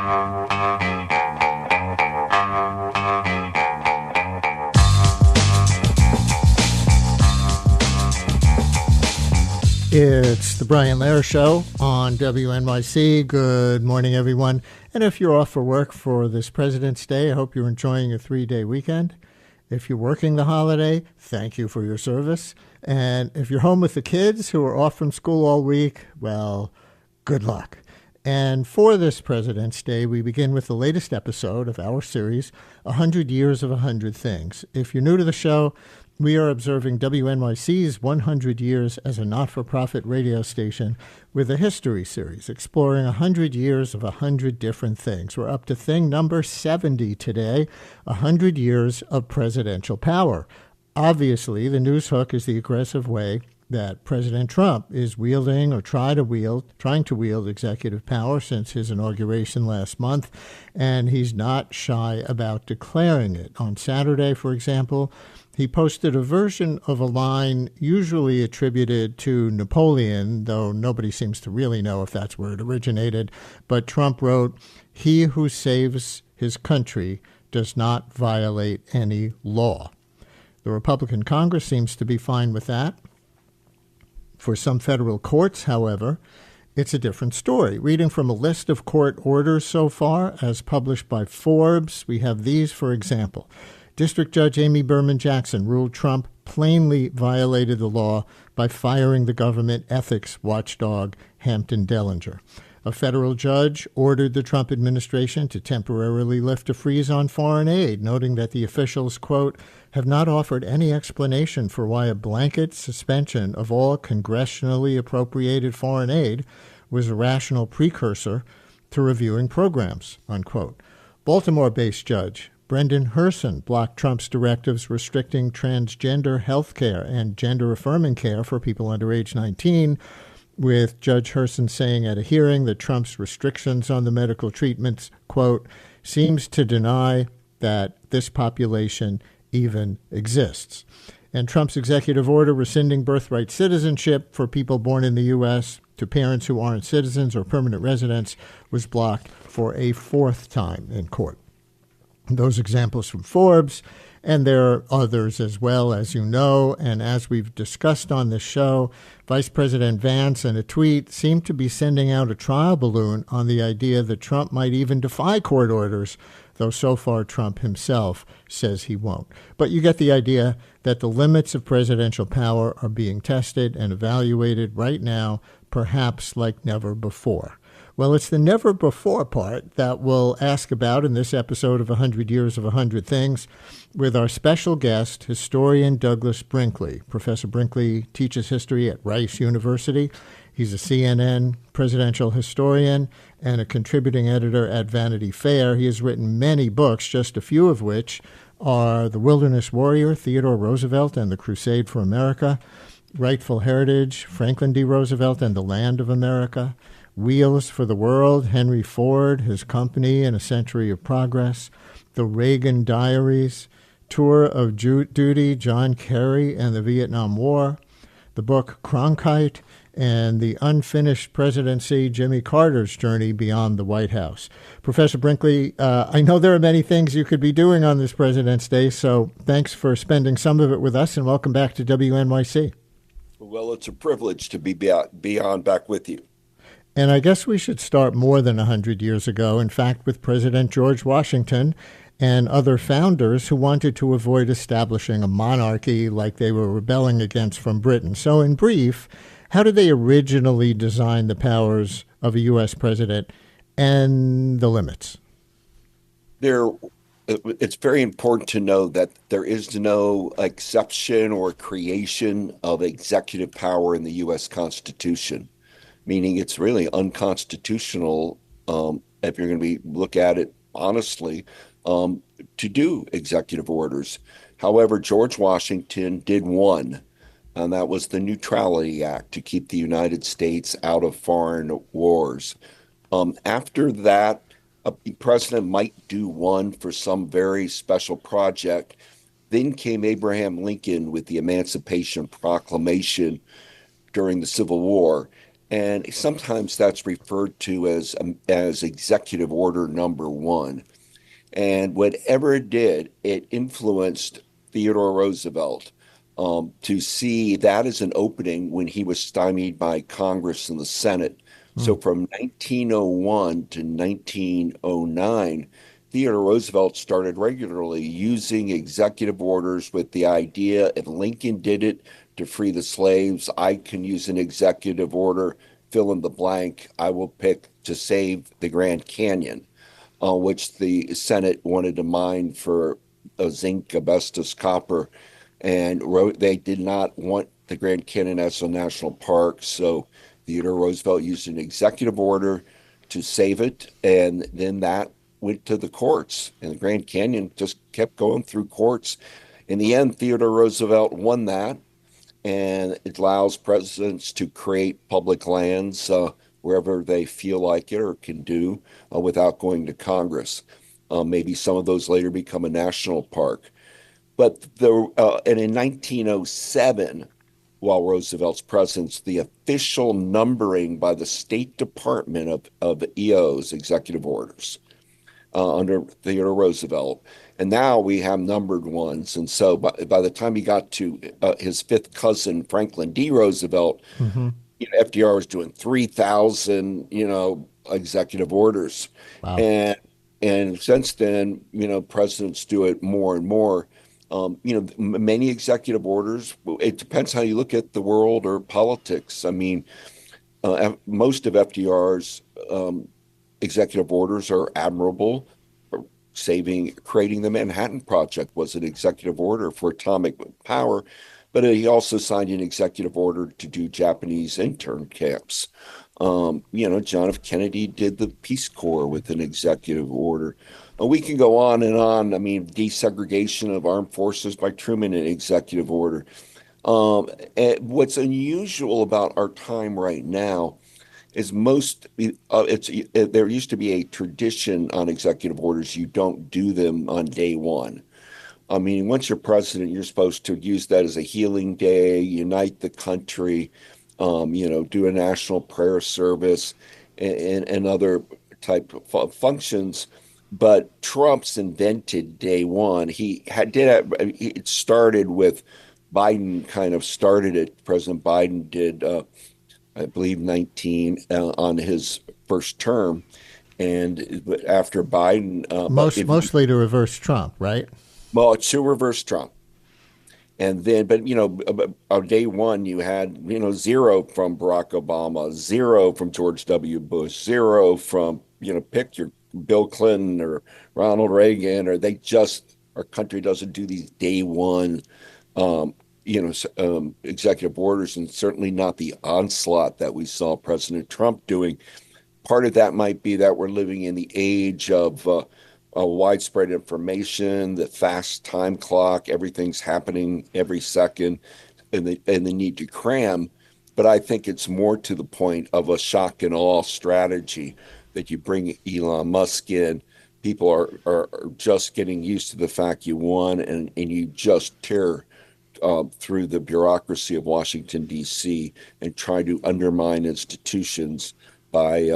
It's the Brian Lehrer Show on WNYC. Good morning, everyone. And if you're off for work for this President's Day, I hope you're enjoying a 3-day weekend. If you're working the holiday, thank you for your service. And if you're home with the kids who are off from school all week, well, good luck. And for this President's Day, we begin with the latest episode of our series, 100 Years of 100 Things. If you're new to the show, we are observing WNYC's 100 years as a not-for-profit radio station with a history series exploring 100 years of 100 different things. We're up to thing number 70 today, 100 years of presidential power. Obviously, the news hook is the aggressive way that President Trump is wielding or trying to wield executive power since his inauguration last month, and he's not shy about declaring it. On Saturday, for example, he posted a version of a line usually attributed to Napoleon, though nobody seems to really know if that's where it originated. But Trump wrote, "He who saves his country does not violate any law." The Republican Congress seems to be fine with that. For some federal courts, however, it's a different story. Reading from a list of court orders so far, as published by Forbes, we have these, for example. District Judge Amy Berman Jackson ruled Trump plainly violated the law by firing the government ethics watchdog Hampton Dellinger. A federal judge ordered the Trump administration to temporarily lift a freeze on foreign aid, noting that the officials, quote, have not offered any explanation for why a blanket suspension of all congressionally appropriated foreign aid was a rational precursor to reviewing programs, unquote. Baltimore-based judge Brendan Herson blocked Trump's directives restricting transgender health care and gender-affirming care for people under age 19, with Judge Herson saying at a hearing that Trump's restrictions on the medical treatments, quote, seems to deny that this population even exists. And Trump's executive order rescinding birthright citizenship for people born in the U.S. to parents who aren't citizens or permanent residents was blocked for a fourth time in court. Those examples from Forbes, and there are others as well, as you know. And as we've discussed on this show, Vice President Vance in a tweet seemed to be sending out a trial balloon on the idea that Trump might even defy court orders, though so far Trump himself says he won't. But you get the idea that the limits of presidential power are being tested and evaluated right now, perhaps like never before. Well, it's the never before part that we'll ask about in this episode of 100 Years of 100 Things with our special guest, historian Douglas Brinkley. Professor Brinkley teaches history at Rice University. He's a CNN presidential historian and a contributing editor at Vanity Fair. He has written many books, just a few of which are The Wilderness Warrior, Theodore Roosevelt and the Crusade for America, Rightful Heritage, Franklin D. Roosevelt and the Land of America, Wheels for the World, Henry Ford, His Company and a Century of Progress, The Reagan Diaries, Tour of Duty, John Kerry and the Vietnam War, the book Cronkite, and The Unfinished Presidency, Jimmy Carter's Journey Beyond the White House. Professor Brinkley, I know there are many things you could be doing on this President's Day, so thanks for spending some of it with us, and welcome back to WNYC. Well, it's a privilege to be on back with you. And I guess we should start more than 100 years ago, in fact, with President George Washington and other founders who wanted to avoid establishing a monarchy like they were rebelling against from Britain. So in brief, how did they originally design the powers of a U.S. president and the limits? It's very important to know that there is no exception or creation of executive power in the U.S. Constitution, meaning it's really unconstitutional, if you're going to look at it honestly, to do executive orders. However, George Washington did one, and that was the Neutrality Act to keep the United States out of foreign wars. After that, a president might do one for some very special project. Then came Abraham Lincoln with the Emancipation Proclamation during the Civil War. And sometimes that's referred to as Executive Order Number One. And whatever it did, it influenced Theodore Roosevelt to see that as an opening when he was stymied by Congress and the Senate. Hmm. So from 1901 to 1909, Theodore Roosevelt started regularly using executive orders with the idea if Lincoln did it to free the slaves, I can use an executive order, fill in the blank, I will pick to save the Grand Canyon, which the Senate wanted to mine for zinc, asbestos, copper, and they did not want the Grand Canyon as a national park. So Theodore Roosevelt used an executive order to save it, and then that went to the courts, and the Grand Canyon just kept going through courts. In the end, Theodore Roosevelt won that, and it allows presidents to create public lands wherever they feel like it or can do without going to Congress. Maybe some of those later become a national park. And in 1907, while Roosevelt's president, the official numbering by the State Department of EOs, executive orders, under Theodore Roosevelt. And now we have numbered ones. And so by the time he got to his fifth cousin, Franklin D. Roosevelt, Hmm. FDR was doing 3,000, executive orders. Wow. And since then, presidents do it more and more. Many executive orders, it depends how you look at the world or politics. I mean, most of FDR's executive orders are admirable. Creating the Manhattan Project was an executive order for atomic power, but he also signed an executive order to do Japanese intern camps. John F. Kennedy did the Peace Corps with an executive order. We can go on and on. I mean, desegregation of armed forces by Truman, an executive order. And what's unusual about our time right now is there used to be a tradition on executive orders. You don't do them on day one. I mean, once you're president, you're supposed to use that as a healing day, unite the country, do a national prayer service and other type of functions. But Trump's invented day one. It started with Biden kind of started it. President Biden did, I believe, 19 on his first term. But after Biden, Mostly to reverse Trump, right? well, it's to reverse Trump. And then, but on day one, you had, zero from Barack Obama, zero from George W. Bush, zero from, pick your Bill Clinton or Ronald Reagan, or our country doesn't do these day one, executive orders, and certainly not the onslaught that we saw President Trump doing. Part of that might be that we're living in the age of widespread information, the fast time clock, everything's happening every second, and the need to cram. But I think it's more to the point of a shock and awe strategy that you bring Elon Musk in. People are just getting used to the fact you won, and you just tear through the bureaucracy of Washington, D.C., and try to undermine institutions by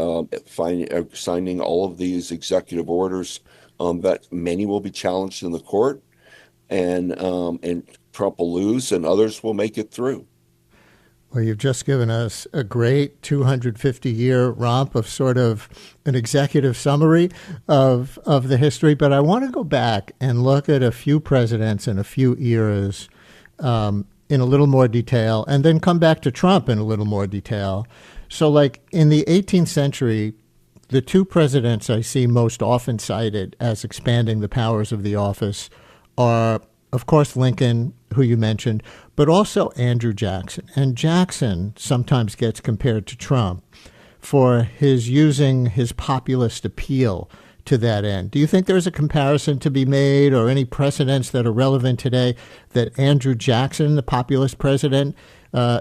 signing all of these executive orders that many will be challenged in the court, and Trump will lose, and others will make it through. Well, you've just given us a great 250-year romp of sort of an executive summary of the history. But I want to go back and look at a few presidents and a few eras in a little more detail, and then come back to Trump in a little more detail. So, like in the 18th century, the two presidents I see most often cited as expanding the powers of the office are, of course, Lincoln, who you mentioned, but also Andrew Jackson. And Jackson sometimes gets compared to Trump for his using his populist appeal to that end. Do you think there's a comparison to be made, or any precedents that are relevant today that Andrew Jackson, the populist president,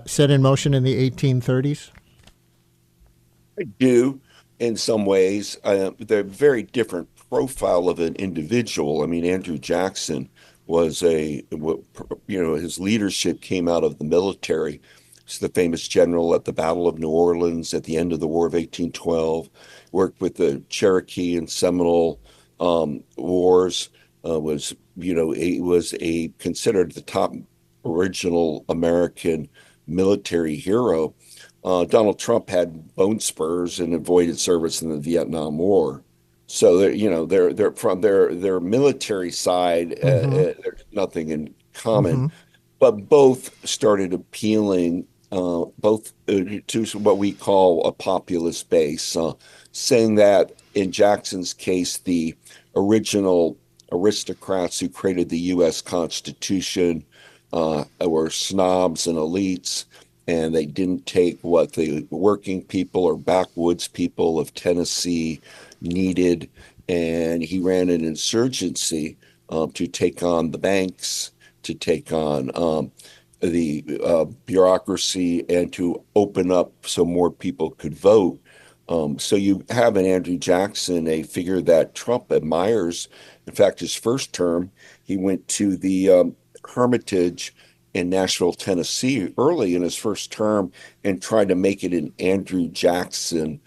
set in motion in the 1830s? I do in some ways. They're very different profile of an individual. I mean, Andrew Jackson was his leadership came out of the military. He's the famous general at the Battle of New Orleans at the end of the War of 1812. Worked with the Cherokee and Seminole wars. He was a considered the top original American military hero. Donald Trump had bone spurs and avoided service in the Vietnam War. So they're from their military side. Mm-hmm. There's nothing in common, Mm-hmm. but both started appealing both to what we call a populist base, saying that in Jackson's case, the original aristocrats who created the U.S. Constitution were snobs and elites, and they didn't take what the working people or backwoods people of Tennessee needed. And he ran an insurgency to take on the banks, to take on the bureaucracy, and to open up so more people could vote. So you have in Andrew Jackson a figure that Trump admires. In fact, his first term, he went to the Hermitage in Nashville, Tennessee, early in his first term and tried to make it an Andrew Jackson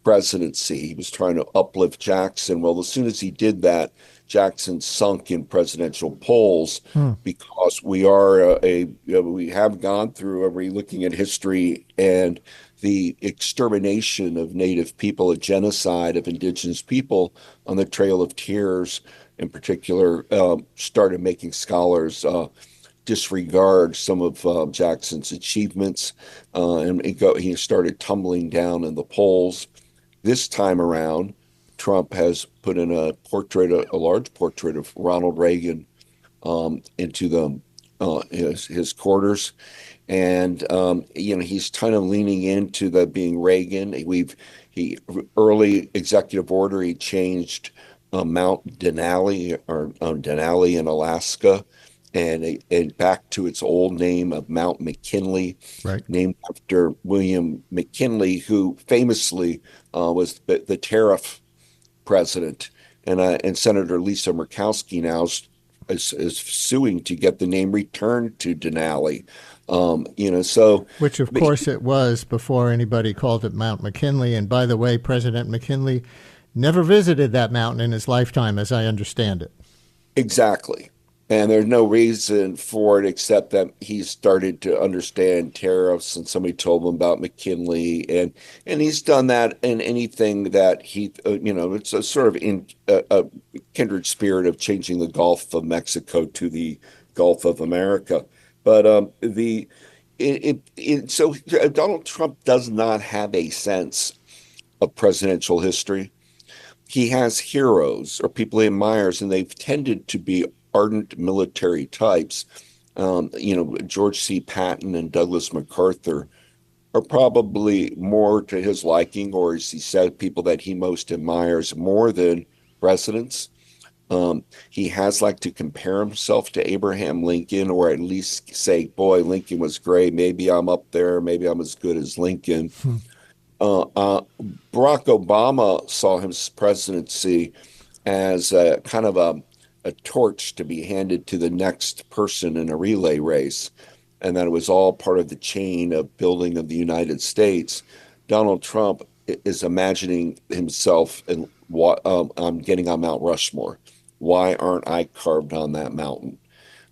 presidency. He was trying to uplift Jackson. Well, as soon as he did that, Jackson sunk in presidential polls Hmm. because we have gone through looking at history and the extermination of Native people, a genocide of indigenous people on the Trail of Tears, in particular, started making scholars disregard some of Jackson's achievements, and he started tumbling down in the polls. This time around, Trump has put in a large portrait of Ronald Reagan into his quarters, and he's kind of leaning into the being Reagan. He early executive order he changed Mount Denali or Denali in Alaska, and back to its old name of Mount McKinley, Right. named after William McKinley, who famously was the tariff president, and Senator Lisa Murkowski now is suing to get the name returned to Denali. So Which, of course, it was before anybody called it Mount McKinley. And by the way, President McKinley never visited that mountain in his lifetime, as I understand it. exactly. And there's no reason for it except that he started to understand tariffs, and somebody told him about McKinley, and he's done that in anything that it's a sort of a kindred spirit of changing the Gulf of Mexico to the Gulf of America. But so Donald Trump does not have a sense of presidential history. He has heroes or people he admires, and they've tended to be ardent military types. George C. Patton and Douglas MacArthur are probably more to his liking, or as he said, people that he most admires more than presidents. He has liked to compare himself to Abraham Lincoln, or at least say, boy, Lincoln was great. Maybe I'm up there. Maybe I'm as good as Lincoln. Hmm. Barack Obama saw his presidency as a kind of a torch to be handed to the next person in a relay race, and that it was all part of the chain of building of the United States. Donald Trump is imagining himself and I'm getting on Mount Rushmore. Why aren't I carved on that mountain?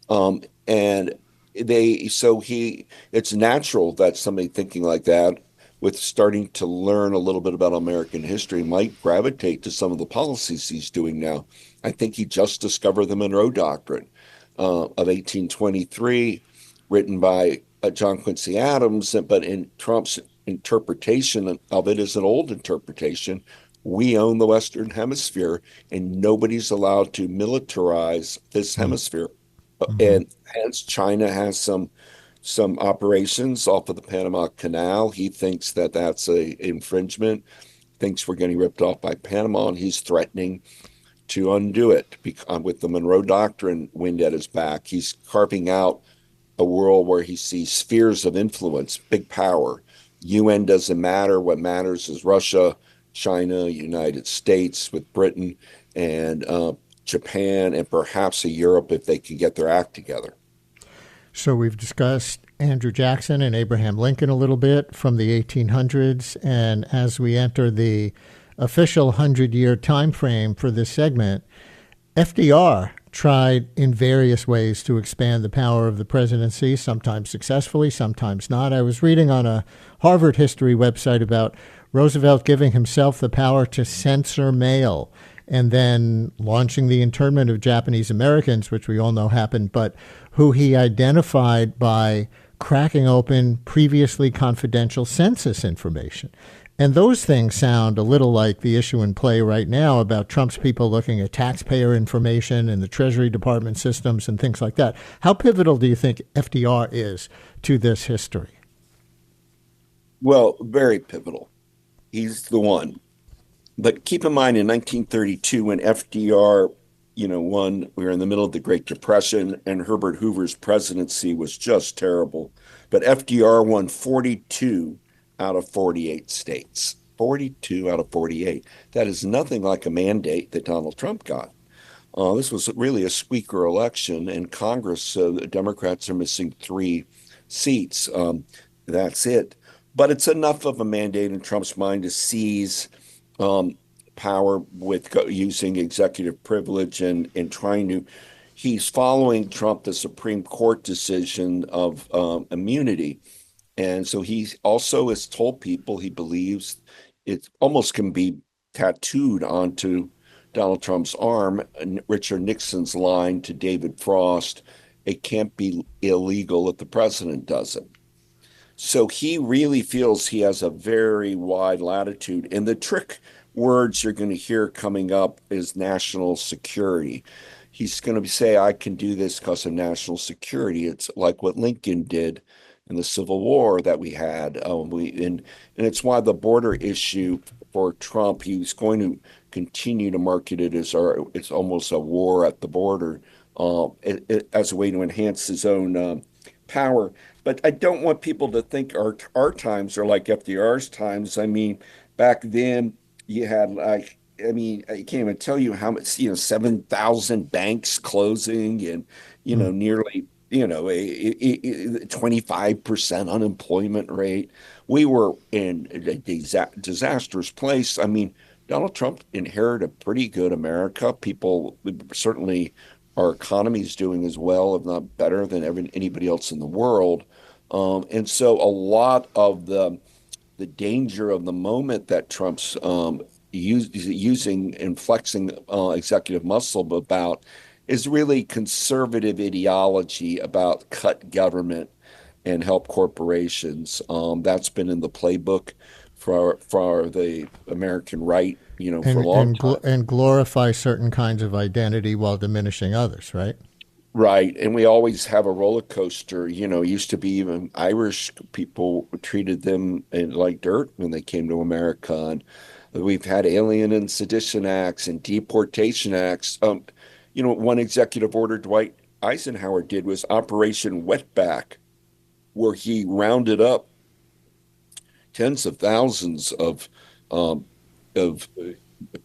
And it's natural that somebody thinking like that, with starting to learn a little bit about American history, might gravitate to some of the policies he's doing now. I think he just discovered the Monroe Doctrine of 1823, written by John Quincy Adams, but in Trump's interpretation of it is an old interpretation. We own the Western Hemisphere, and nobody's allowed to militarize this hemisphere. Mm-hmm. And hence, China has some operations off of the Panama Canal. He thinks that that's a infringement. Thinks we're getting ripped off by Panama, and he's threatening to undo it with the Monroe Doctrine wind at his back. He's carving out a world where he sees spheres of influence, big power. UN doesn't matter. What matters is Russia, China, United States with Britain, and Japan, and perhaps a Europe if they can get their act together. So we've discussed Andrew Jackson and Abraham Lincoln a little bit from the 1800s. And as we enter the official 100-year time frame for this segment, FDR tried in various ways to expand the power of the presidency, sometimes successfully, sometimes not. I was reading on a Harvard history website about Roosevelt giving himself the power to censor mail and then launching the internment of Japanese Americans, which we all know happened, but who he identified by cracking open previously confidential census information. And those things sound a little like the issue in play right now about Trump's people looking at taxpayer information and the Treasury Department systems and things like that. How pivotal do you think FDR is to this history? Well, very pivotal. He's the one. But keep in mind, in 1932, when FDR, won, we were in the middle of the Great Depression, and Herbert Hoover's presidency was just terrible. But FDR won 42 out of 48 states. 42 out of 48. That is nothing like a mandate that Donald Trump got. This was really a squeaker election, and Congress, the Democrats are missing 3 seats. That's it. But it's enough of a mandate in Trump's mind to seize power with using executive privilege and trying to. He's following Trump, the Supreme Court decision of immunity. And so he also has told people he believes it almost can be tattooed onto Donald Trump's arm. Richard Nixon's line to David Frost, it can't be illegal if the president does it. So he really feels he has a very wide latitude. And the trick words you're going to hear coming up is national security. He's going to say, I can do this because of national security. It's like what Lincoln did in the Civil War that we had. And it's why the border issue for Trump, he's going to continue to market it as it's almost a war at the border as a way to enhance his own power. But I don't want people to think our times are like FDR's times. I mean, back then you had I can't even tell you how much, 7,000 banks closing and, nearly, a 25% unemployment rate. We were in a disastrous place. I mean, Donald Trump inherited a pretty good America. People certainly, our economy is doing as well, if not better, than anybody else in the world. And so a lot of the danger of the moment that Trump's using and flexing executive muscle about is really conservative ideology about cut government and help corporations. That's been in the playbook for the American right, for a long time. And glorify certain kinds of identity while diminishing others, right? Right. And we always have a roller coaster. Used to be even Irish people treated them like dirt when they came to America. And we've had alien and sedition acts and deportation acts. One executive order Dwight Eisenhower did was Operation Wetback, where he rounded up tens of thousands of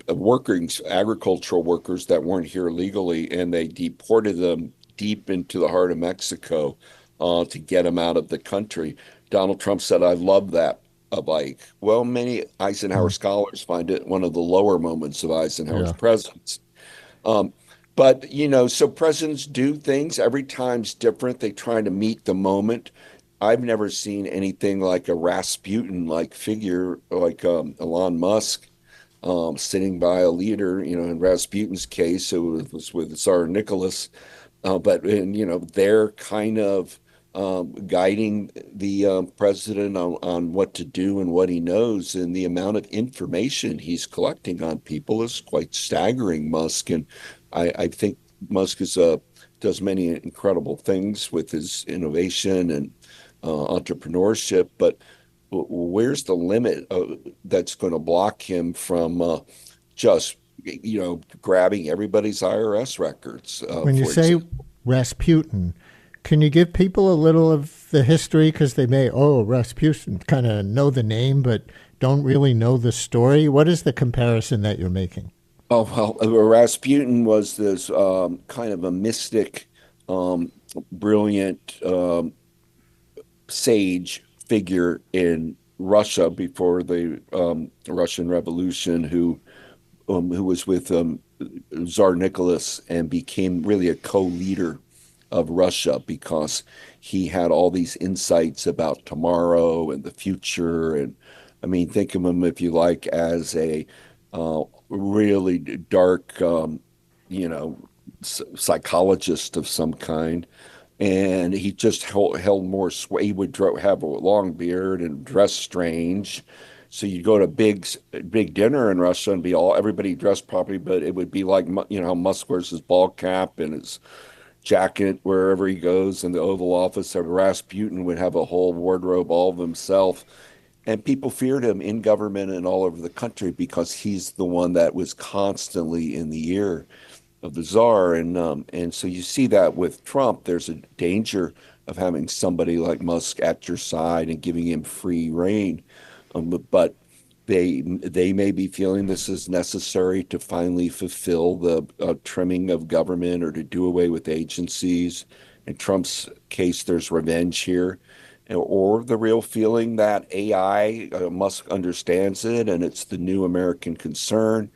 workers, agricultural workers that weren't here legally, and they deported them deep into the heart of Mexico to get them out of the country. Donald Trump said, I love that. Many Eisenhower scholars find it one of the lower moments of Eisenhower's presence. But, so presidents do things. Every time's different. They try to meet the moment. I've never seen anything like a Rasputin-like figure like Elon Musk sitting by a leader. In Rasputin's case, it was with Tsar Nicholas. But they're kind of guiding the president on what to do and what he knows. And the amount of information he's collecting on people is quite staggering, Musk. And I think Musk does many incredible things with his innovation and entrepreneurship. But where's the limit that's going to block him from just grabbing everybody's IRS records? When you say Rasputin, can you give people a little of the history? Because they may, Rasputin, kind of know the name, but don't really know the story. What is the comparison that you're making? Oh, well, Rasputin was this kind of a mystic brilliant sage figure in Russia before the Russian Revolution, who was with Tsar Nicholas and became really a co-leader of Russia because he had all these insights about tomorrow and the future. And I mean, think of him, if you like, as a really dark, you know, psychologist of some kind. And he just held more sway. He would have a long beard and dress strange. So you'd go to big dinner in Russia and be everybody dressed properly, but it would be like, how Musk wears his ball cap and his jacket wherever he goes in the Oval Office. Or Rasputin would have a whole wardrobe all of himself. And people feared him in government and all over the country because he's the one that was constantly in the ear of the czar, and so you see that with Trump. There's a danger of having somebody like Musk at your side and giving him free rein, but they may be feeling this is necessary to finally fulfill the trimming of government or to do away with agencies. In Trump's case, there's revenge here, or the real feeling that AI, Musk understands it and it's the new American concern,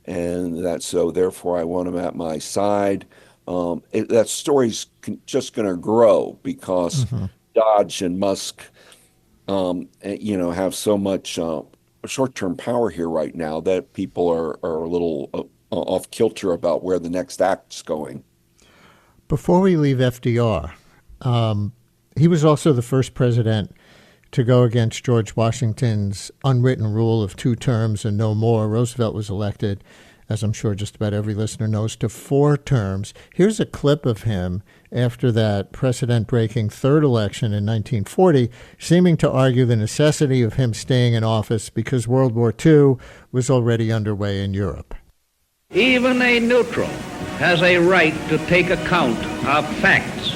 and that so therefore I want him at my side. That story's just going to grow because Mm-hmm. Dodge and Musk, have so much short-term power here right now that people are a little off kilter about where the next act's going. Before we leave FDR, he was also the first president to go against George Washington's unwritten rule of 2 terms and no more. Roosevelt was elected, as I'm sure just about every listener knows, to 4 terms. Here's a clip of him after that precedent-breaking 3rd election in 1940, seeming to argue the necessity of him staying in office because World War II was already underway in Europe. Even a neutral has a right to take account of facts.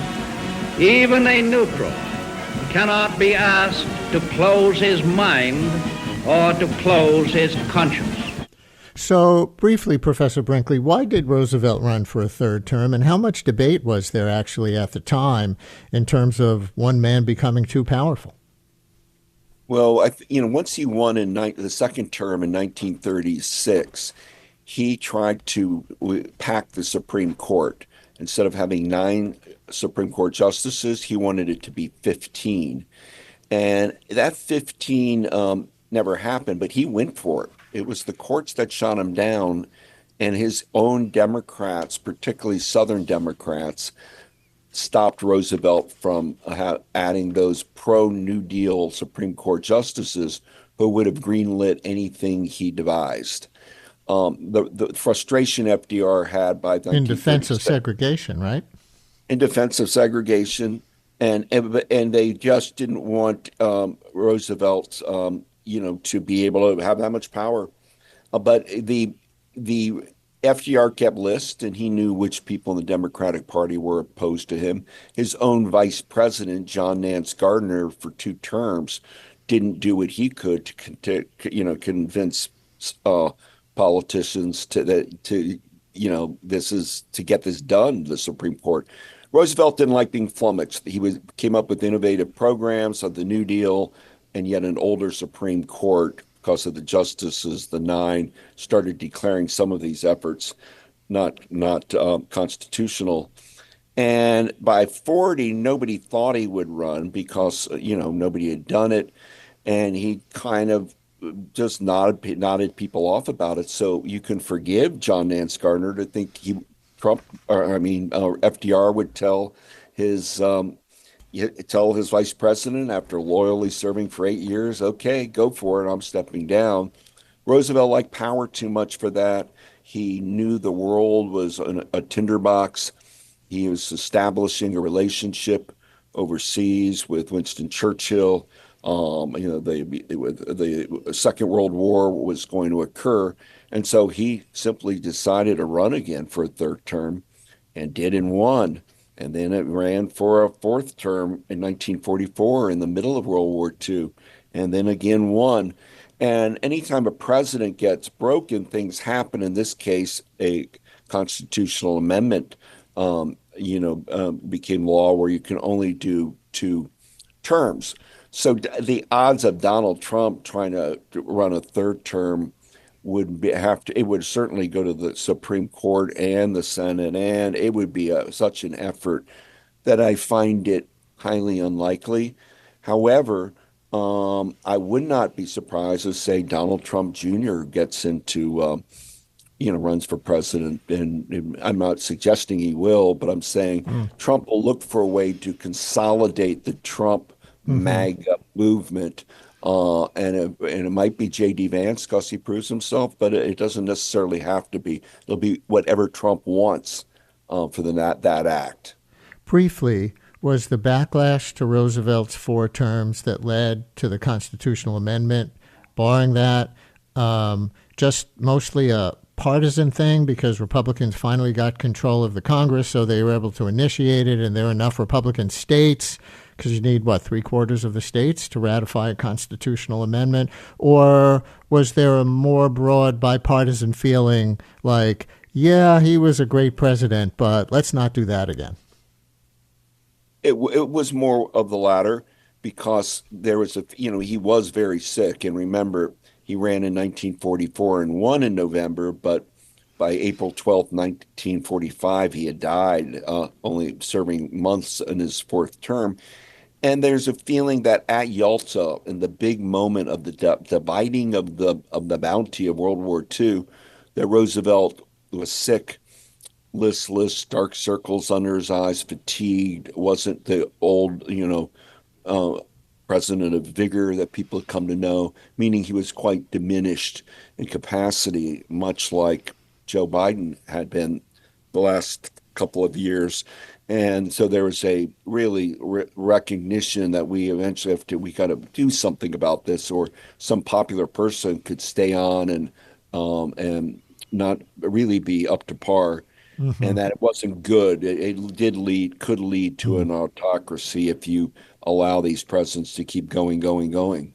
Even a neutral cannot be asked to close his mind or to close his conscience. So, briefly, Professor Brinkley, why did Roosevelt run for a 3rd term, and how much debate was there actually at the time in terms of one man becoming too powerful? Well, once he won in the 2nd term in 1936, he tried to pack the Supreme Court. Instead of having 9 Supreme Court justices, he wanted it to be 15. And that 15 never happened, but he went for it. It was the courts that shot him down, and his own Democrats, particularly Southern Democrats, stopped Roosevelt from adding those pro-New Deal Supreme Court justices who would have greenlit anything he devised. The frustration FDR had by in defense of segregation, right? In defense of segregation, and they just didn't want Roosevelt, to be able to have that much power. But the FDR kept lists, and he knew which people in the Democratic Party were opposed to him. His own vice president, John Nance Garner, for 2 terms, didn't do what he could to convince politicians this is to get this done, the Supreme Court. Roosevelt didn't like being flummoxed. He came up with innovative programs of the New Deal, and yet an older Supreme Court, because of the justices, the 9, started declaring some of these efforts not constitutional. And by 40, nobody thought he would run because nobody had done it, and he kind of just nodded people off about it. So you can forgive John Nance Garner to think FDR would tell his vice president after loyally serving for 8 years, okay, go for it, I'm stepping down. Roosevelt liked power too much for that. He knew the world was a tinderbox. He was establishing a relationship overseas with Winston Churchill. The Second World War was going to occur, and so he simply decided to run again for a 3rd term, and did and won. And then it ran for a 4th term in 1944 in the middle of World War II, and then again won. And anytime a president gets broken, things happen. In this case, a constitutional amendment, became law, where you can only do 2 terms. So the odds of Donald Trump trying to run a third term it would certainly go to the Supreme Court and the Senate, and it would be such an effort that I find it highly unlikely. However, I would not be surprised if, say, Donald Trump Jr. gets into, runs for president. And I'm not suggesting he will, but I'm saying Trump will look for a way to consolidate the Trump MAGA movement. And it might be J.D. Vance because he proves himself, but it doesn't necessarily have to be. It'll be whatever Trump wants for that act. Briefly, was the backlash to Roosevelt's 4 terms that led to the constitutional amendment, barring that, just mostly a partisan thing because Republicans finally got control of the Congress, so they were able to initiate it, and there are enough Republican states, because you need, 3/4 of the states to ratify a constitutional amendment? Or was there a more broad bipartisan feeling like, yeah, he was a great president, but let's not do that again? It was more of the latter, because there was he was very sick. And remember, he ran in 1944 and won in November, but by April 12th, 1945, he had died, only serving months in his 4th term. And there's a feeling that at Yalta, in the big moment of the dividing of the bounty of World War II, that Roosevelt was sick, listless, dark circles under his eyes, fatigued, wasn't the old, president of vigor that people had come to know, meaning he was quite diminished in capacity, much like Joe Biden had been the last couple of years. And so there was a really recognition that we eventually we got to do something about this, or some popular person could stay on and not really be up to par. And that it wasn't good. It could lead to an autocracy if you allow these presidents to keep going.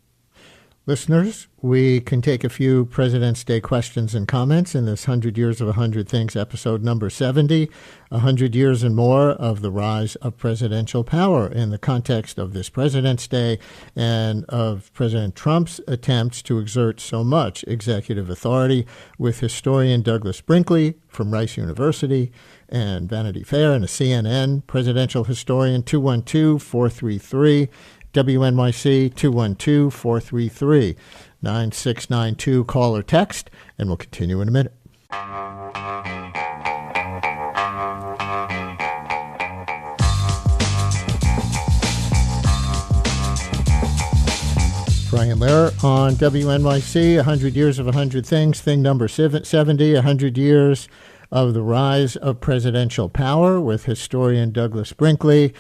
Listeners, we can take a few President's Day questions and comments in this 100 Years of 100 Things, episode number 70, 100 years and more of the rise of presidential power in the context of this President's Day and of President Trump's attempts to exert so much executive authority, with historian Douglas Brinkley from Rice University and Vanity Fair and a CNN presidential historian. 212-433 WNYC 212-433-9692. Call or text, and we'll continue in a minute. Brian Lehrer on WNYC, 100 Years of 100 Things, thing number 70, 100 years of the rise of presidential power, with historian Douglas Brinkley.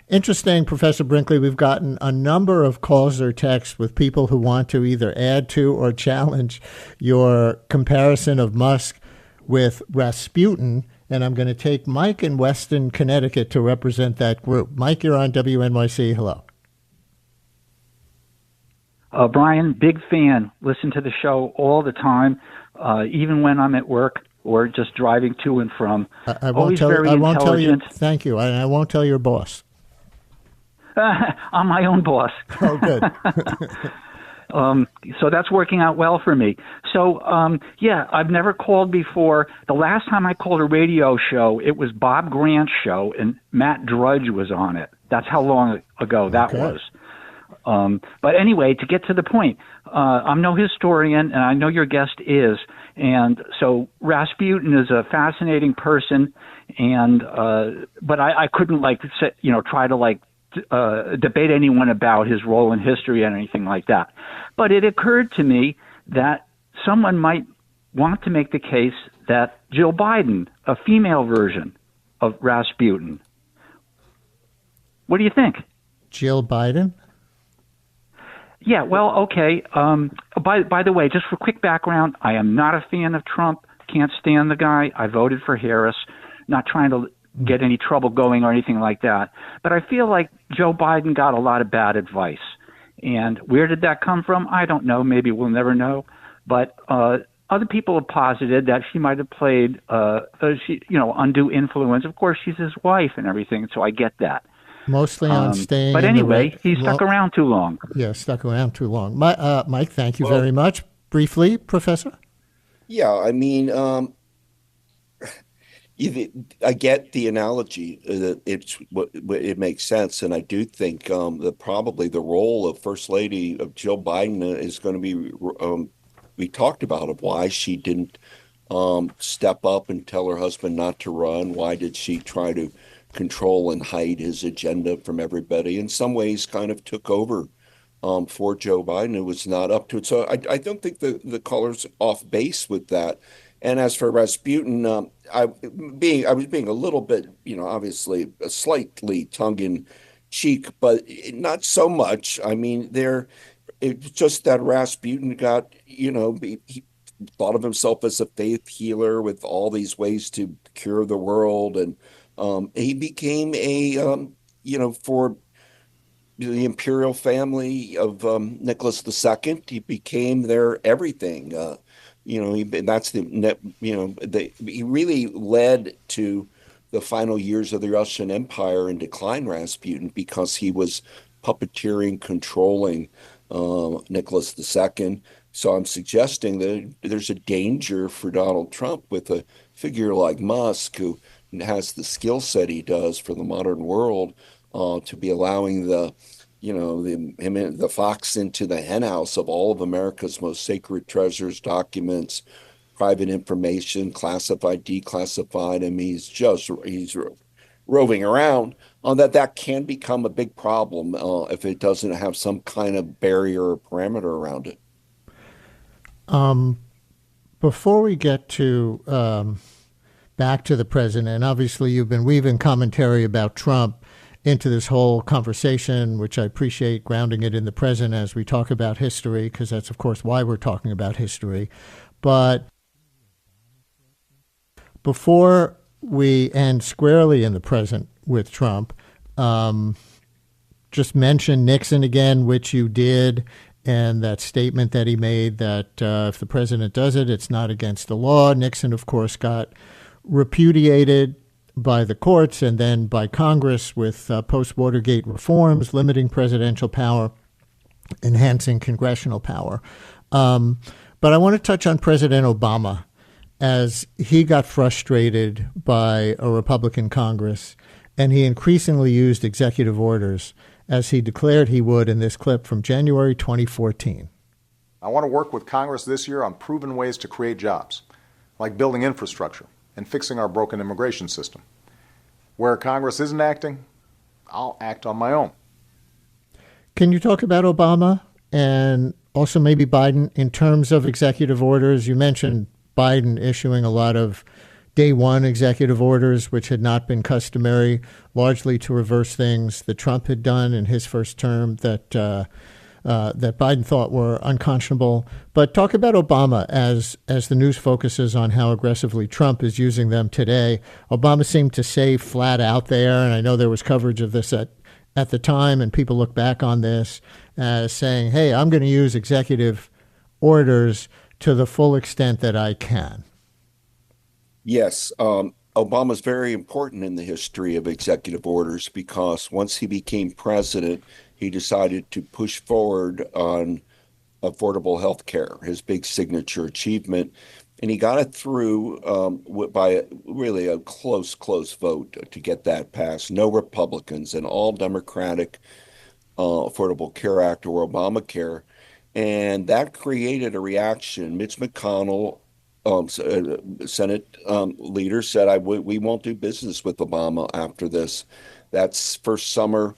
Interesting, Professor Brinkley, we've gotten a number of calls or texts with people who want to either add to or challenge your comparison of Musk with Rasputin, and I'm going to take Mike in Weston, Connecticut to represent that group. Mike, you're on WNYC. Hello. Brian, big fan. Listen to the show all the time, even when I'm at work or just driving to and from. I won't tell you. Thank you. I won't tell your boss. I'm my own boss. Oh, good. So that's working out well for me. So, I've never called before. The last time I called a radio show, it was Bob Grant's show, and Matt Drudge was on it. That's how long ago that was. But anyway, to get to the point, I'm no historian, and I know your guest is. And so Rasputin is a fascinating person, and but I couldn't try to debate anyone about his role in history and anything like that. But it occurred to me that someone might want to make the case that Jill Biden, a female version of Rasputin. What do you think? Jill Biden? Yeah, well, okay. By the way, just for quick background, I am not a fan of Trump. Can't stand the guy. I voted for Harris. Not trying to get any trouble going or anything like that. But I feel like Joe Biden got a lot of bad advice. And where did that come from? I don't know. Maybe we'll never know. But Other people have posited that she might have played, undue influence. Of course, she's his wife and everything, so I get that. Mostly on staying. But anyway, he stuck around too long. Yeah, stuck around too long. Mike, thank you very much. Briefly, Professor? Yeah, I mean, I get the analogy. It makes sense, and I do think that probably the role of First Lady of Jill Biden is going to be. We talked about it, why she didn't step up and tell her husband not to run. Why did she try to control and hide his agenda from everybody? In some ways, kind of took over for Joe Biden. It was not up to it. So I don't think the caller's off base with that. And as for Rasputin, I was being a little bit, obviously slightly tongue in cheek, but not so much. I mean, it's just that Rasputin got, he thought of himself as a faith healer with all these ways to cure the world, and he became for the imperial family of Nicholas II, he became their everything. He really led to the final years of the Russian Empire and decline, Rasputin, because he was puppeteering, controlling Nicholas II. So I'm suggesting that there's a danger for Donald Trump with a figure like Musk, who has the skill set he does for the modern world, to be allowing the fox into the henhouse of all of America's most sacred treasures, documents, private information, classified, declassified. I mean, he's roving around. That can become a big problem if it doesn't have some kind of barrier or parameter around it. Before we get to back to the president, obviously you've been weaving commentary about Trump into this whole conversation, which I appreciate, grounding it in the present as we talk about history, because that's, of course, why we're talking about history. But before we end squarely in the present with Trump, just mention Nixon again, which you did, and that statement that he made that if the president does it, it's not against the law. Nixon, of course, got repudiated by the courts and then by Congress with post-Watergate reforms, limiting presidential power, enhancing congressional power. But I want to touch on President Obama, as he got frustrated by a Republican Congress, and he increasingly used executive orders, as he declared he would in this clip from January 2014. I want to work with Congress this year on proven ways to create jobs, like building infrastructure and fixing our broken immigration system. Where Congress isn't acting, I'll act on my own. Can you talk about Obama and also maybe Biden in terms of executive orders? You mentioned Biden issuing a lot of day one executive orders, which had not been customary, largely to reverse things that Trump had done in his first term that Biden thought were unconscionable. But talk about Obama as the news focuses on how aggressively Trump is using them today. Obama seemed to say flat out there, and I know there was coverage of this at the time, and people look back on this as saying, hey, I'm going to use executive orders to the full extent that I can. Yes, Obama's very important in the history of executive orders, because once he became president, he decided to push forward on affordable health care, his big signature achievement. And he got it through by really a close vote to get that passed. No Republicans, and all Democratic Affordable Care Act, or Obamacare. And that created a reaction. Mitch McConnell, Senate leader, said, we won't do business with Obama after this. That's first summer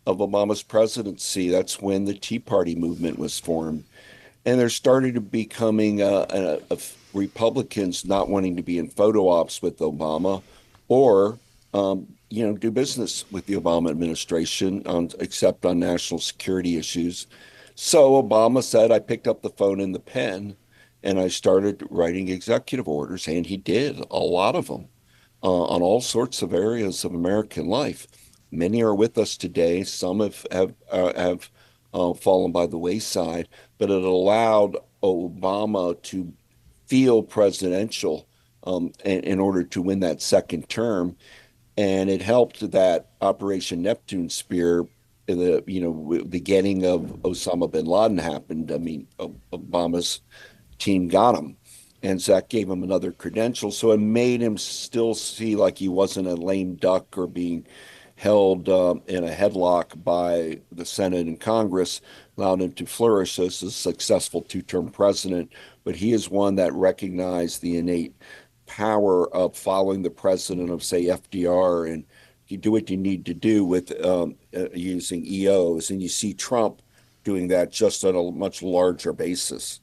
of Obama's presidency. That's when the Tea Party movement was formed. And there started to becoming Republicans not wanting to be in photo ops with Obama, or do business with the Obama administration, except on national security issues. So Obama said, I picked up the phone and the pen, and I started writing executive orders, and he did a lot of them on all sorts of areas of American life. Many are with us today. Some have fallen by the wayside, but it allowed Obama to feel presidential in order to win that second term. And it helped that Operation Neptune Spear, the getting of Osama bin Laden happened. I mean, Obama's team got him. And so that gave him another credential. So it made him still see like he wasn't a lame duck or being held in a headlock by the Senate and Congress, allowed him to flourish as a successful two-term president. But he is one that recognized the innate power of following the president of, say, FDR, and you do what you need to do with using EOs. And you see Trump doing that just on a much larger basis.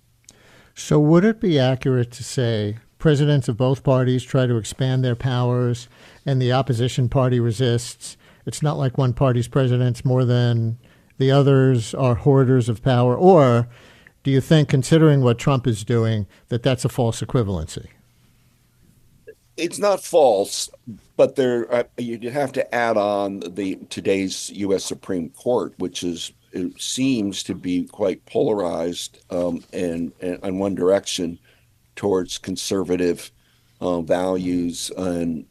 So would it be accurate to say presidents of both parties try to expand their powers and the opposition party resists? It's not like one party's presidents more than the others are hoarders of power? Or do you think, considering what Trump is doing, that that's a false equivalency? It's not false, but you'd have to add on today's U.S. Supreme Court, which it seems to be quite polarized and in one direction towards conservative values and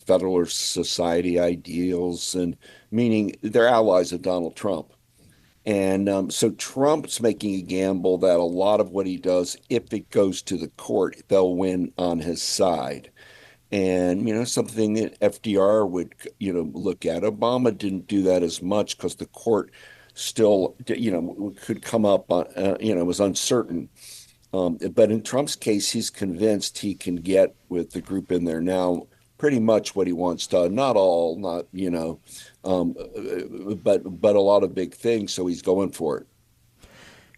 Federalist Society ideals, and meaning they're allies of Donald Trump. And so Trump's making a gamble that a lot of what he does, if it goes to the court, they'll win on his side. And, something that FDR would, look at. Obama didn't do that as much because the court still, could come up on, was uncertain. But in Trump's case, he's convinced he can get with the group in there now pretty much what he wants done. Not all, but a lot of big things. So he's going for it.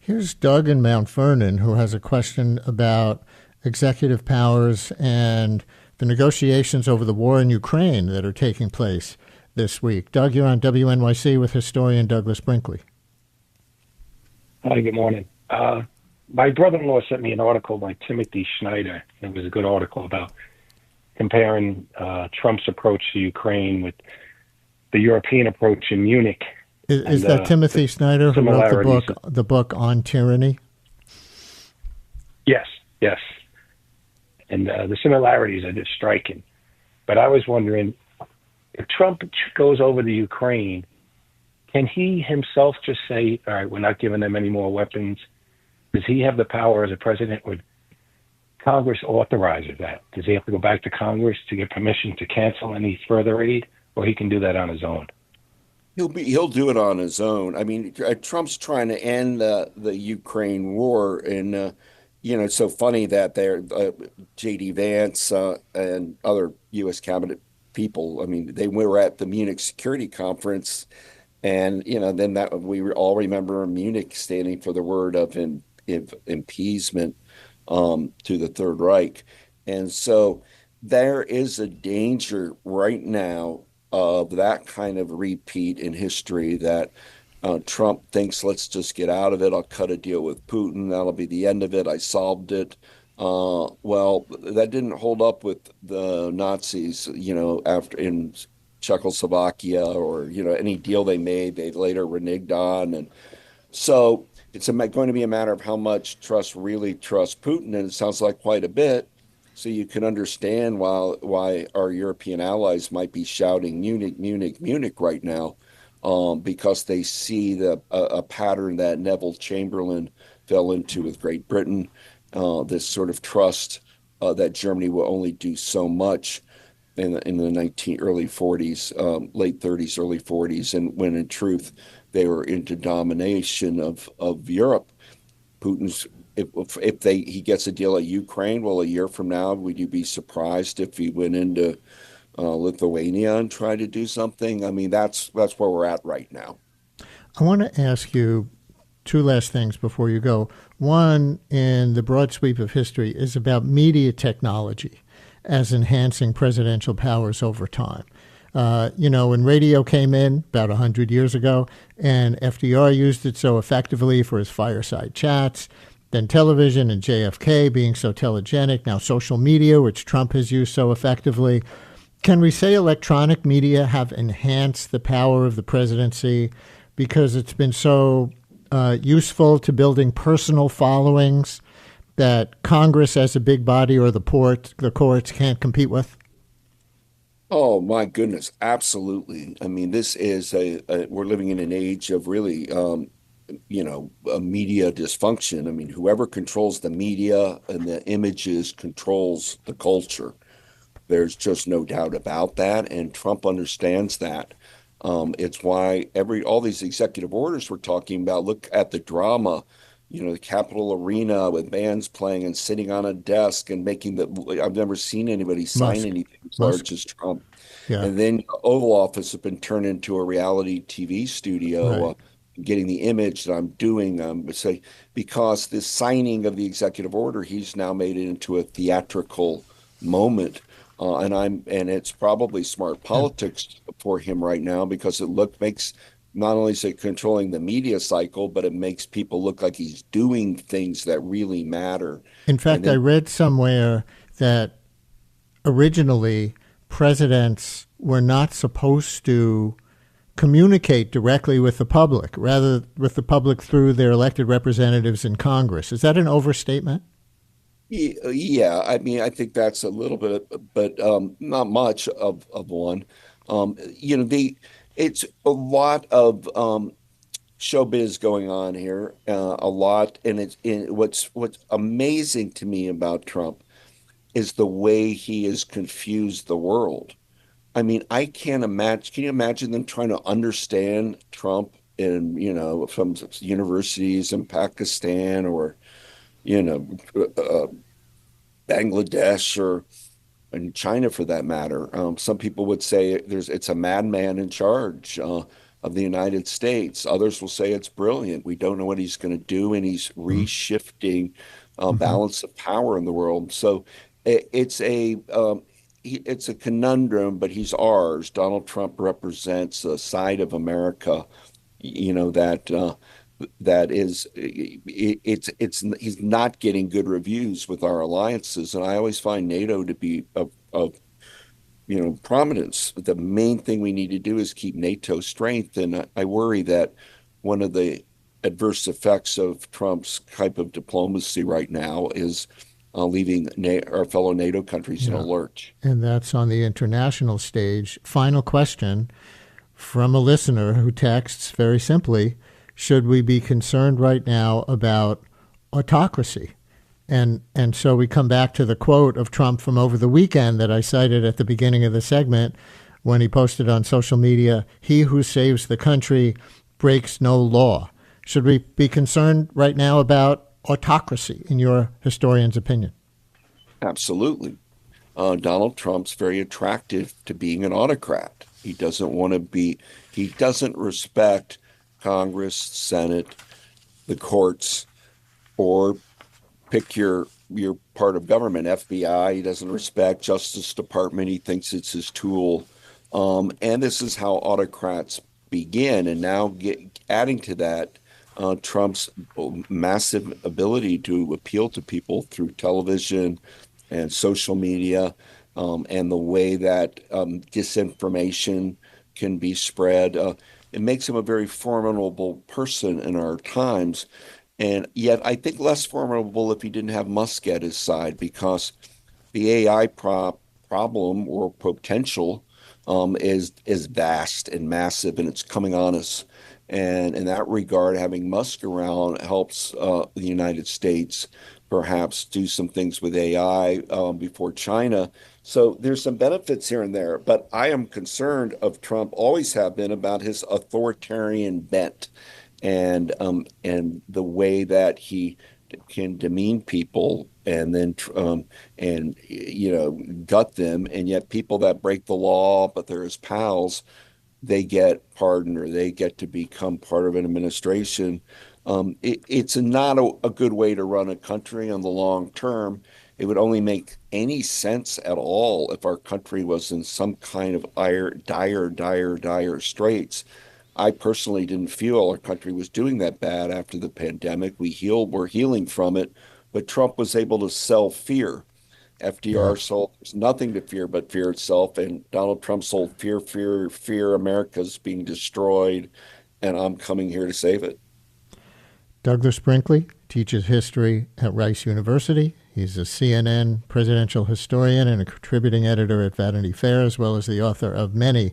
Here's Doug in Mount Vernon, who has a question about executive powers and the negotiations over the war in Ukraine that are taking place this week. Doug, you're on WNYC with historian Douglas Brinkley. Hi, good morning. My brother-in-law sent me an article by Timothy Schneider. It was a good article about comparing Trump's approach to Ukraine with the European approach in Munich. Is that Timothy Snyder who wrote the book on tyranny? Yes. And the similarities are just striking. But I was wondering, if Trump goes over the Ukraine, can he himself just say, all right, we're not giving them any more weapons? Does he have the power as a president? Would Congress authorize that? Does he have to go back to Congress to get permission to cancel any further aid, or he can do that on his own? He'll do it on his own. I mean, Trump's trying to end the Ukraine war, and it's so funny that J.D. Vance and other U.S. cabinet people. I mean, they were at the Munich Security Conference, and then that we all remember Munich standing for the word of appeasement to the Third Reich, and so there is a danger right now of that kind of repeat in history that Trump thinks, let's just get out of it. I'll cut a deal with Putin. That'll be the end of it. I solved it. Well, that didn't hold up with the Nazis, after in Czechoslovakia or, any deal they made, they later reneged on. And so it's going to be a matter of how much really trust Putin. And it sounds like quite a bit. So you can understand why our European allies might be shouting Munich, Munich, Munich right now, because they see a pattern that Neville Chamberlain fell into with Great Britain, this sort of trust that Germany will only do so much in the early 40s, late 30s, early 40s, and when in truth they were into domination of Europe. Putin's if he gets a deal at Ukraine, well, a year from now, would you be surprised if he went into Lithuania and tried to do something? I mean, that's where we're at right now. I want to ask you two last things before you go. One, in the broad sweep of history, is about media technology as enhancing presidential powers over time. When radio came in about 100 years ago, and FDR used it so effectively for his fireside chats, then television and JFK being so telegenic, now social media, which Trump has used so effectively. Can we say electronic media have enhanced the power of the presidency because it's been so useful to building personal followings that Congress as a big body or the courts can't compete with? Oh my goodness, absolutely. I mean, this is we're living in an age of really, a media dysfunction. I mean, whoever controls the media and the images controls the culture. There's just no doubt about that, and Trump understands that. It's why all these executive orders we're talking about. Look at the drama, the Capitol Arena with bands playing and sitting on a desk and making I've never seen anybody sign anything as large as Trump. Yeah. And then Oval Office has been turned into a reality TV studio. Right. Getting the image that I'm doing, say, because this signing of the executive order, he's now made it into a theatrical moment. And it's probably smart politics for him right now, because makes not only is it controlling the media cycle, but it makes people look like he's doing things that really matter. In fact, I read somewhere that originally presidents were not supposed to communicate directly with the public, rather with the public through their elected representatives in Congress. Is that an overstatement? Yeah, I mean, I think that's a little bit, but not much of one. It's a lot of showbiz going on here, a lot, and what's amazing to me about Trump is the way he has confused the world. I mean, I can't imagine. Can you imagine them trying to understand Trump in, from universities in Pakistan or Bangladesh or in China, for that matter? Some people would say it's a madman in charge of the United States. Others will say it's brilliant. We don't know what he's going to do, and he's reshifting balance of power in the world. So it's a conundrum, but he's ours. Donald Trump represents a side of America, that is, he's not getting good reviews with our alliances, and I always find NATO to be of prominence. The main thing we need to do is keep NATO strength, and I worry that one of the adverse effects of Trump's type of diplomacy right now is leaving our fellow NATO countries in a lurch. And that's on the international stage. Final question from a listener who texts very simply: should we be concerned right now about autocracy? And so we come back to the quote of Trump from over the weekend that I cited at the beginning of the segment, when he posted on social media, "He who saves the country breaks no law." Should we be concerned right now about autocracy, in your historian's opinion? Absolutely. Donald Trump's very attractive to being an autocrat. He doesn't respect Congress, Senate, the courts, or pick your part of government, FBI. He doesn't respect Justice Department. He thinks it's his tool. And this is how autocrats begin. And now adding to that, Trump's massive ability to appeal to people through television and social media, and the way that disinformation can be spread. It makes him a very formidable person in our times. And yet I think less formidable if he didn't have Musk at his side, because the AI problem or potential is vast and massive, and it's coming on us. And in that regard, having Musk around helps the United States perhaps do some things with AI before China. So there's some benefits here and there. But I am concerned of Trump, always have been, about his authoritarian bent and the way that he can demean people and then gut them. And yet people that break the law, but they're his pals, they get pardoned or they get to become part of an administration. It's not a good way to run a country in the long term. It would only make any sense at all if our country was in some kind of dire straits. I personally didn't feel our country was doing that bad after the pandemic. We're healing from it, but Trump was able to sell fear. FDR sold there's nothing to fear but fear itself, and Donald Trump sold fear. America's being destroyed, and I'm coming here to save it. Douglas Brinkley, teaches history at Rice University. He's a CNN presidential historian and a contributing editor at Vanity Fair, as well as the author of many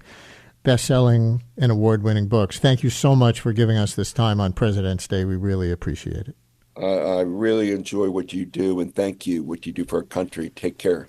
best-selling and award-winning books. Thank you so much for giving us this time on President's Day. We really appreciate it. I really enjoy what you do, and thank you, what you do for our country. Take care.